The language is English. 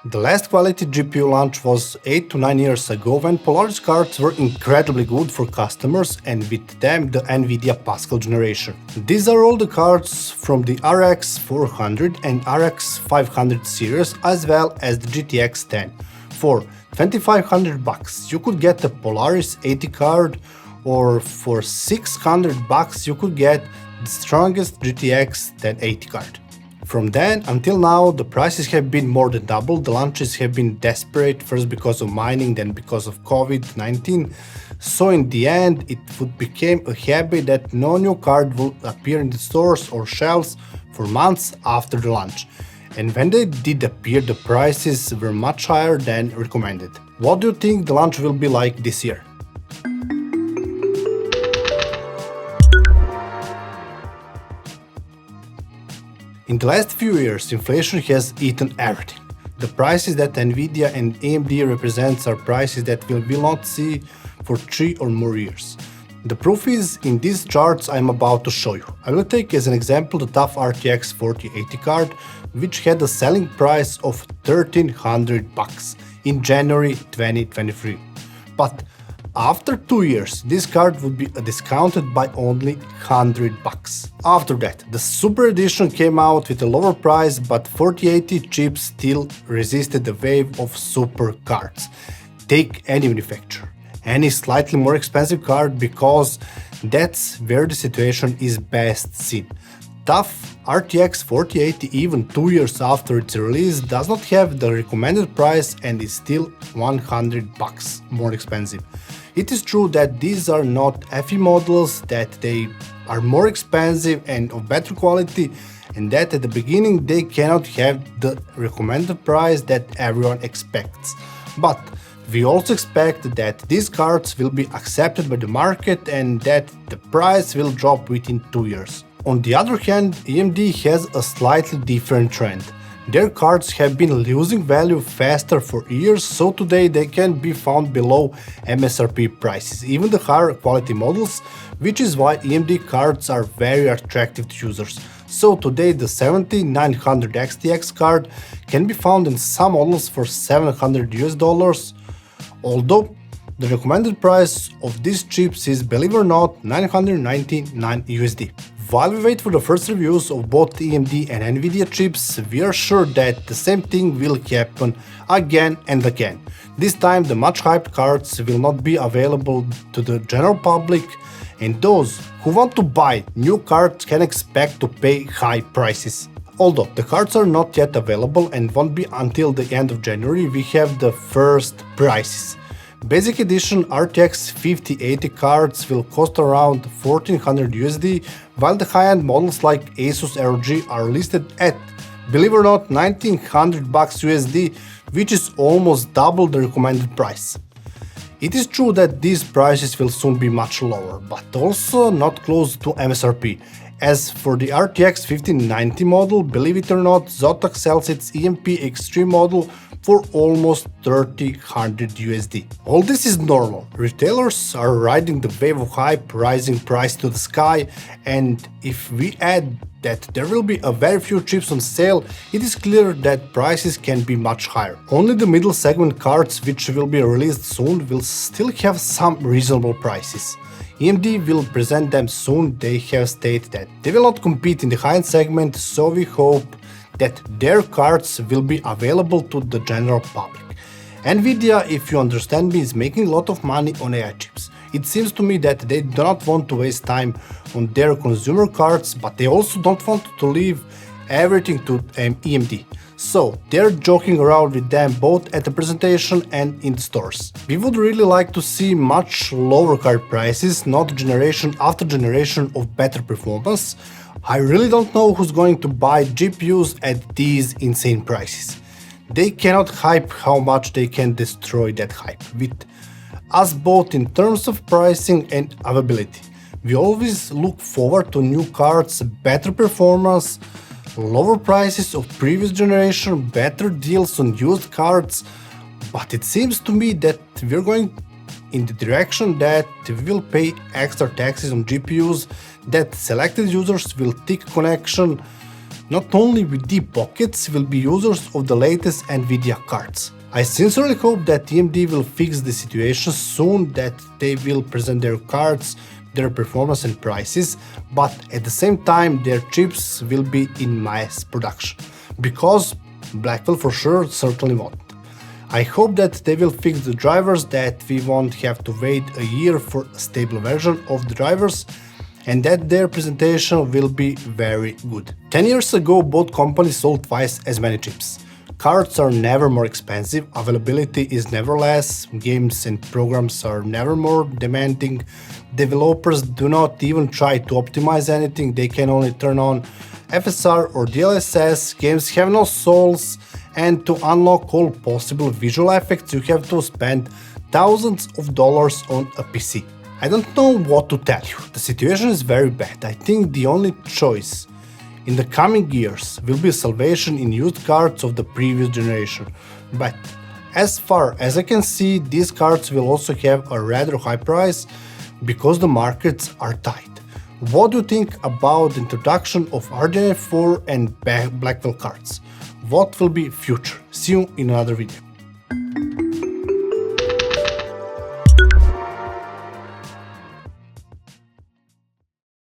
The last quality GPU launch was 8 to 9 years ago when Polaris cards were incredibly good for customers and with them the NVIDIA Pascal generation. These are all the cards from the RX 400 and RX 500 series as well as the GTX 10. For $2,500 you could get a Polaris 80 card, or for $600 you could get the strongest GTX 1080 card. From then until now, the prices have been more than double. The launches have been desperate, first because of mining, then because of COVID-19. So in the end, it would become a habit that no new card will appear in the stores or shelves for months after the launch. And when they did appear, the prices were much higher than recommended. What do you think the launch will be like this year? In the last few years, inflation has eaten everything. The prices that NVIDIA and AMD represents are prices that we will not see for 3 or more years. The proof is in these charts I'm about to show you. I will take as an example the TUF RTX 4080 card, which had a selling price of $1,300 in January 2023. But after 2 years, this card would be discounted by only $100. After that, the Super Edition came out with a lower price, but 4080 chips still resisted the wave of super cards. Take any manufacturer, any slightly more expensive card, because that's where the situation is best seen. TUF RTX 4080, even 2 years after its release, does not have the recommended price and is still $100 more expensive. It is true that these are not FE models, that they are more expensive and of better quality, and that at the beginning they cannot have the recommended price that everyone expects. But we also expect that these cards will be accepted by the market and that the price will drop within 2 years. On the other hand, AMD has a slightly different trend. Their cards have been losing value faster for years, so today they can be found below MSRP prices, even the higher quality models, which is why AMD cards are very attractive to users. So today the 7900 XTX card can be found in some models for $700 although the recommended price of these chips is, believe it or not, $999. While we wait for the first reviews of both AMD and NVIDIA chips, we are sure that the same thing will happen again and again. This time the much hyped cards will not be available to the general public, and those who want to buy new cards can expect to pay high prices. Although the cards are not yet available and won't be until the end of January, we have the first prices. Basic edition RTX 5080 cards will cost around $1,400, while the high-end models like Asus ROG are listed at, believe it or not, $1,900, which is almost double the recommended price. It is true that these prices will soon be much lower, but also not close to MSRP. As for the RTX 5090 model, believe it or not, Zotac sells its EMP Extreme model for almost $3,000. All this is normal. Retailers are riding the wave of hype, rising price to the sky, and if we add that there will be a very few chips on sale, it is clear that prices can be much higher. Only the middle segment cards, which will be released soon, will still have some reasonable prices. AMD will present them soon. They have stated that they will not compete in the high-end segment, so we hope that their cards will be available to the general public. NVIDIA, if you understand me, is making a lot of money on AI chips. It seems to me that they do not want to waste time on their consumer cards, but they also don't want to leave everything to AMD. So they're joking around with them both at the presentation and in the stores. We would really like to see much lower card prices, not generation after generation of better performance. I really don't know who's going to buy GPUs at these insane prices. They cannot hype how much they can destroy that hype, with us both in terms of pricing and availability. We always look forward to new cards, better performance, lower prices of previous generation, better deals on used cards, but it seems to me that we're going in the direction that we will pay extra taxes on GPUs, that selected users will tick connection not only with deep pockets will be users of the latest NVIDIA cards. I sincerely hope that AMD will fix the situation soon, that they will present their cards, their performance and prices, but at the same time their chips will be in mass production, because Blackwell for sure certainly won't. I hope that they will fix the drivers, that we won't have to wait a year for a stable version of the drivers, and that their presentation will be very good. 10 years ago, both companies sold twice as many chips. Cards are never more expensive, availability is never less, games and programs are never more demanding, developers do not even try to optimize anything, they can only turn on FSR or DLSS, games have no souls, and to unlock all possible visual effects you have to spend thousands of dollars on a PC. I don't know what to tell you, the situation is very bad. I think the only choice in the coming years will be salvation in used cards of the previous generation, but as far as I can see, these cards will also have a rather high price because the markets are tight. What do you think about the introduction of RDNA 4 and Blackwell cards? What will be future? See you in another video.